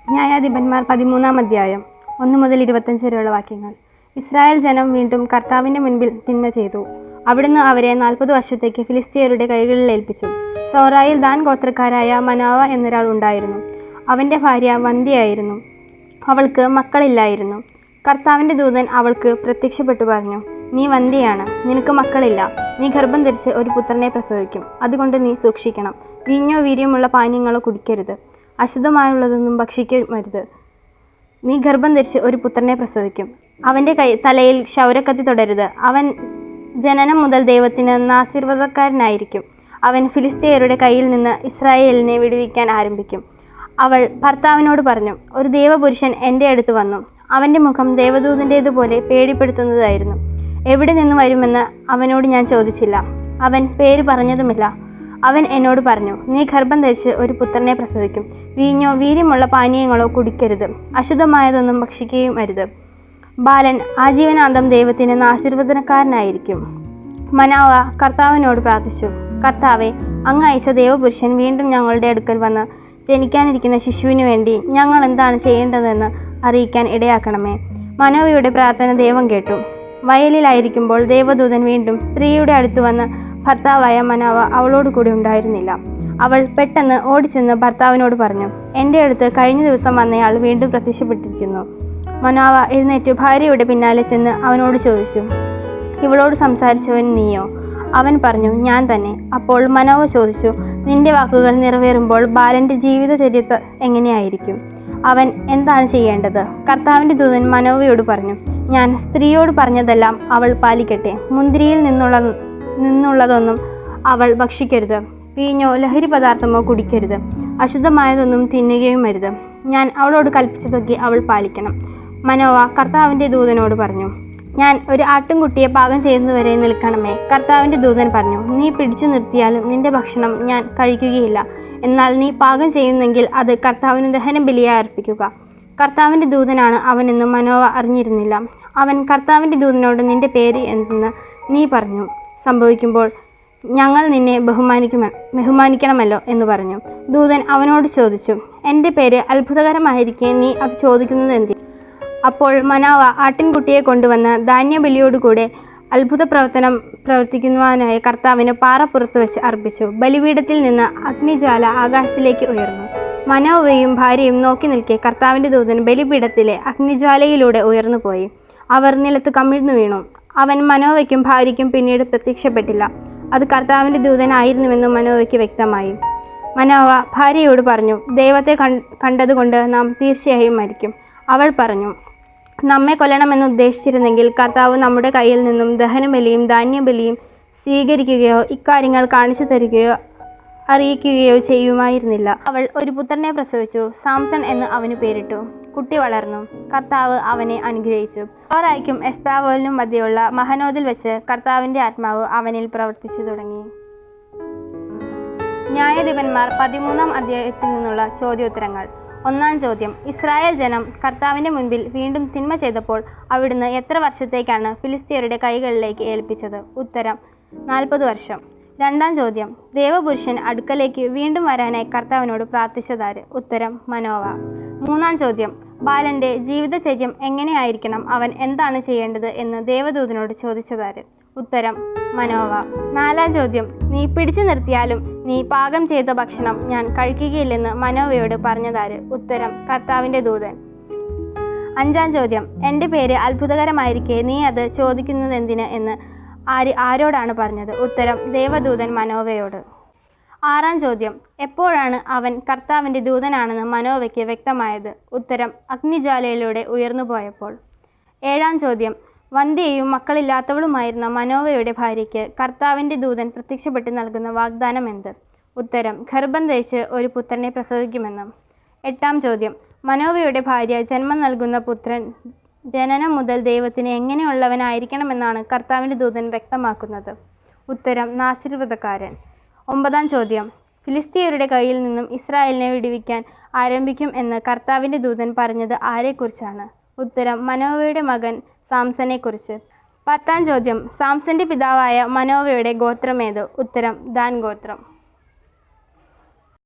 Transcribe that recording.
ന്യായാധിപന്മാർ 13-ാം അധ്യായം 1 മുതൽ 25 വരെയുള്ള വാക്യങ്ങൾ. ഇസ്രായേൽ ജനം വീണ്ടും കർത്താവിൻ്റെ മുൻപിൽ തിന്മ ചെയ്തു. അവിടുന്ന് അവരെ 40 വർഷത്തേക്ക് ഫിലിസ്ത്യരുടെ കൈകളിൽ ഏൽപ്പിച്ചു. സോറായിൽ ദാൻ ഗോത്രക്കാരായ മനാവ എന്നൊരാൾ ഉണ്ടായിരുന്നു. അവൻ്റെ ഭാര്യ വന്ധ്യയായിരുന്നു. അവൾക്ക് മക്കളില്ലായിരുന്നു. കർത്താവിൻ്റെ ദൂതൻ അവൾക്ക് പ്രത്യക്ഷപ്പെട്ടു പറഞ്ഞു, നീ വന്ധ്യയാണ്, നിനക്ക് മക്കളില്ല. നീ ഗർഭം ധരിച്ച് ഒരു പുത്രനെ പ്രസവിക്കും. അതുകൊണ്ട് നീ സൂക്ഷിക്കണം. വീഞ്ഞോ വീര്യമുള്ള പാനീയങ്ങളോ കുടിക്കരുത്. അശുദ്ധമായുള്ളതൊന്നും ഭക്ഷിക്കരുത്. നീ ഗർഭം ധരിച്ച് ഒരു പുത്രനെ പ്രസവിക്കും. അവൻ്റെ തലയിൽ ക്ഷൗരക്കത്തി തൊടരുത്. അവൻ ജനനം മുതൽ ദൈവത്തിന് ആശീർവാദക്കാരനായിരിക്കും. അവൻ ഫിലിസ്ത്യരുടെ കയ്യിൽ നിന്ന് ഇസ്രായേലിനെ വിടുവിക്കാൻ ആരംഭിക്കും. അവൾ ഭർത്താവിനോട് പറഞ്ഞു, ഒരു ദേവപുരുഷൻ എൻ്റെ അടുത്ത് വന്നു. അവൻ്റെ മുഖം ദേവദൂതൻ്റേതുപോലെ പേടിപ്പെടുത്തുന്നതായിരുന്നു. എവിടെ നിന്ന് വരുമെന്ന് അവനോട് ഞാൻ ചോദിച്ചില്ല. അവൻ പേര് പറഞ്ഞതുമില്ല. അവൻ എന്നോട് പറഞ്ഞു, നീ ഗർഭം ധരിച്ച് ഒരു പുത്രനെ പ്രസവിക്കും. വീഞ്ഞോ വീര്യമുള്ള പാനീയങ്ങളോ കുടിക്കരുത്. അശുദ്ധമായതൊന്നും ഭക്ഷിക്കുകയും അരുത്. ബാലൻ ആജീവനാന്തം ദൈവത്തിന് ആശീർവദനക്കാരനായിരിക്കും. മനാവ കർത്താവിനോട് പ്രാർത്ഥിച്ചു, കർത്താവെ, അങ്ങ് അയച്ച ദേവപുരുഷൻ വീണ്ടും ഞങ്ങളുടെ അടുക്കൽ വന്ന് ജനിക്കാനിരിക്കുന്ന ശിശുവിനു വേണ്ടി ഞങ്ങൾ എന്താണ് ചെയ്യേണ്ടതെന്ന് അറിയിക്കാൻ ഇടയാക്കണമേ. മനോവയുടെ പ്രാർത്ഥന ദൈവം കേട്ടു. വയലിലായിരിക്കുമ്പോൾ ദേവദൂതൻ വീണ്ടും സ്ത്രീയുടെ അടുത്ത് വന്ന് ഭർത്താവായ മനാവ അവളോട് കൂടി ഉണ്ടായിരുന്നില്ല. അവൾ പെട്ടെന്ന് ഓടിച്ചെന്ന് ഭർത്താവിനോട് പറഞ്ഞു, എൻ്റെ അടുത്ത് കഴിഞ്ഞ ദിവസം വന്നയാൾ വീണ്ടും പ്രത്യക്ഷപ്പെട്ടിരിക്കുന്നു. മനാവ എഴുന്നേറ്റ് ഭാര്യയുടെ പിന്നാലെ ചെന്ന് അവനോട് ചോദിച്ചു, ഇവളോട് സംസാരിച്ചവൻ നീയോ? അവൻ പറഞ്ഞു, ഞാൻ തന്നെ. അപ്പോൾ മനാവ ചോദിച്ചു, നിന്റെ വാക്കുകൾ നിറവേറുമ്പോൾ ബാലൻ്റെ ജീവിതചര്യത്ത് എങ്ങനെയായിരിക്കും? അവൻ എന്താണ് ചെയ്യേണ്ടത്? കർത്താവിൻ്റെ ദൂതൻ മനോവയോട് പറഞ്ഞു, ഞാൻ സ്ത്രീയോട് പറഞ്ഞതെല്ലാം അവൾ പാലിക്കട്ടെ. മുന്തിരിയിൽ നിന്നുള്ളതൊന്നും അവൾ ഭക്ഷിക്കരുത്. വീഞ്ഞോ ലഹരി പദാർത്ഥമോ കുടിക്കരുത്. അശുദ്ധമായതൊന്നും തിന്നുകയും അരുത്. ഞാൻ അവളോട് കൽപ്പിച്ചതൊക്കെ അവൾ പാലിക്കണം. മനോവ കർത്താവിൻ്റെ ദൂതനോട് പറഞ്ഞു, ഞാൻ ഒരു ആട്ടിൻകുട്ടിയെ പാകം ചെയ്യുന്നതുവരെ നിൽക്കണമേ. കർത്താവിൻ്റെ ദൂതൻ പറഞ്ഞു, നീ പിടിച്ചു നിർത്തിയാലും നിന്റെ ഭക്ഷണം ഞാൻ കഴിക്കുകയില്ല. എന്നാൽ നീ പാകം ചെയ്യുന്നെങ്കിൽ അത് കർത്താവിന് ദഹനബലിയായി അർപ്പിക്കുക. കർത്താവിൻ്റെ ദൂതനാണ് അവനെന്ന് മനോവ അറിഞ്ഞിരുന്നില്ല. അവൻ കർത്താവിൻ്റെ ദൂതനോട്, നിന്റെ പേര് എന്തെന്ന് നീ പറഞ്ഞു സംഭവിക്കുമ്പോൾ ഞങ്ങൾ നിന്നെ ബഹുമാനിക്കണമല്ലോ എന്ന് പറഞ്ഞു. ദൂതൻ അവനോട് ചോദിച്ചു, എൻ്റെ പേര് അത്ഭുതകരമായിരിക്കെ നീ അത് ചോദിക്കുന്നത് എന്തി? അപ്പോൾ മനാവ ആട്ടിൻകുട്ടിയെ കൊണ്ടുവന്ന് ധാന്യബലിയോടുകൂടെ അത്ഭുത പ്രവർത്തിക്കുവാനായ കർത്താവിന് പാറപ്പുറത്ത് വെച്ച് അർപ്പിച്ചു. ബലിപീഠത്തിൽ നിന്ന് അഗ്നിജ്വാല ആകാശത്തിലേക്ക് ഉയർന്നു. മനോവയും ഭാര്യയും നോക്കി നിൽക്കെ കർത്താവിൻ്റെ ദൂതൻ ബലിപീഠത്തിലെ അഗ്നിജ്വാലയിലൂടെ ഉയർന്നു പോയി. അവർ നിലത്ത് കമിഴ്ന്നു വീണു. അവൻ മനോവയ്ക്കും ഭാര്യയ്ക്കും പിന്നീട് പ്രത്യക്ഷപ്പെട്ടില്ല. അത് കർത്താവിൻ്റെ ദൂതനായിരുന്നുവെന്ന് മനോവയ്ക്ക് വ്യക്തമായി. മനോവ ഭാര്യയോട് പറഞ്ഞു, ദൈവത്തെ കണ്ടതുകൊണ്ട് നാം തീർച്ചയായും മരിക്കും. അവൾ പറഞ്ഞു, നമ്മെ കൊല്ലണമെന്ന് ഉദ്ദേശിച്ചിരുന്നെങ്കിൽ കർത്താവ് നമ്മുടെ കയ്യിൽ നിന്നും ദഹനബലിയും ധാന്യബലിയും സ്വീകരിക്കുകയോ ഇക്കാര്യങ്ങൾ കാണിച്ചു തരികയോ അറിയിക്കുകയോ ചെയ്യുമായിരുന്നില്ല. അവൾ ഒരു പുത്രനെ പ്രസവിച്ചു. സാംസൺ എന്ന് അവന് പേരിട്ടു. കുട്ടി വളർന്നു. കർത്താവ് അവനെ അനുഗ്രഹിച്ചു. സോറായ്ക്കും എസ്താവോലിനും മധ്യയുള്ള മഹനോദിൽ വെച്ച് കർത്താവിൻ്റെ ആത്മാവ് അവനിൽ പ്രവർത്തിച്ചു തുടങ്ങി. ന്യായാധിപന്മാർ 13-ാം അധ്യായത്തിൽ നിന്നുള്ള ചോദ്യോത്തരങ്ങൾ. 1-ാം ചോദ്യം, ഇസ്രായേൽ ജനം കർത്താവിൻ്റെ മുൻപിൽ വീണ്ടും തിന്മ ചെയ്തപ്പോൾ അവിടുന്ന് എത്ര വർഷത്തേക്കാണ് ഫിലിസ്ത്യരുടെ കൈകളിലേക്ക് ഏൽപ്പിച്ചത്? ഉത്തരം, 40 വർഷം. 2-ാം ചോദ്യം, ദേവപുരുഷൻ അടുക്കലേക്ക് വീണ്ടും വരാനായി കർത്താവിനോട് പ്രാർത്ഥിച്ചതാര്? ഉത്തരം, മനോവ. 3-ാം ചോദ്യം, ബാലൻ്റെ ജീവിതചര്യം എങ്ങനെയായിരിക്കണം, അവൻ എന്താണ് ചെയ്യേണ്ടത് എന്ന് ദേവദൂതനോട് ചോദിച്ചതാര്? ഉത്തരം, മനോവ. 4-ാം ചോദ്യം, നീ പിടിച്ചു നിർത്തിയാലും നീ പാകം ചെയ്ത ഭക്ഷണം ഞാൻ കഴിക്കുകയില്ലെന്ന് മനോവയോട് പറഞ്ഞതാര്? ഉത്തരം, കർത്താവിൻ്റെ ദൂതൻ. 5-ാം ചോദ്യം, എൻ്റെ പേര് അത്ഭുതകരമായിരിക്കെ നീ അത് ചോദിക്കുന്നതെന്തിന് എന്ന് ആരോടാണ് പറഞ്ഞത്? ഉത്തരം, ദേവദൂതൻ മനോവയോട്. 6-ാം ചോദ്യം, എപ്പോഴാണ് അവൻ കർത്താവിൻ്റെ ദൂതനാണെന്ന് മനോവയ്ക്ക് വ്യക്തമായത്? ഉത്തരം, അഗ്നിജ്വാലയിലൂടെ ഉയർന്നു പോയപ്പോൾ. 7-ാം ചോദ്യം, വന്ധ്യയും മക്കളില്ലാത്തവളുമായിരുന്ന മനോവയുടെ ഭാര്യയ്ക്ക് കർത്താവിൻ്റെ ദൂതൻ പ്രത്യക്ഷപ്പെട്ട് നൽകുന്ന വാഗ്ദാനം എന്ത്? ഉത്തരം, ഗർഭം ധരിച്ച് ഒരു പുത്രനെ പ്രസവിക്കുമെന്ന്. 8-ാം ചോദ്യം, മനോവയുടെ ഭാര്യ ജന്മം നൽകുന്ന പുത്രൻ ജനനം മുതൽ ദൈവത്തിന് എങ്ങനെയുള്ളവനായിരിക്കണമെന്നാണ് കർത്താവിൻ്റെ ദൂതൻ വ്യക്തമാക്കുന്നത്? ഉത്തരം, ആശീർവാദക്കാരൻ. 9-ാം ചോദ്യം, ഫിലിസ്ത്യരുടെ കയ്യിൽ നിന്നും ഇസ്രായേലിനെ വിടുവിക്കാൻ ആരംഭിക്കും എന്ന് കർത്താവിൻ്റെ ദൂതൻ പറഞ്ഞത് ആരെക്കുറിച്ചാണ്? ഉത്തരം, മനോവയുടെ മകൻ സാംസനെക്കുറിച്ച്. 10-ാം ചോദ്യം, സാംസന്റെ പിതാവായ മനോവയുടെ ഗോത്രമേത്? ഉത്തരം, ദാൻ ഗോത്രം.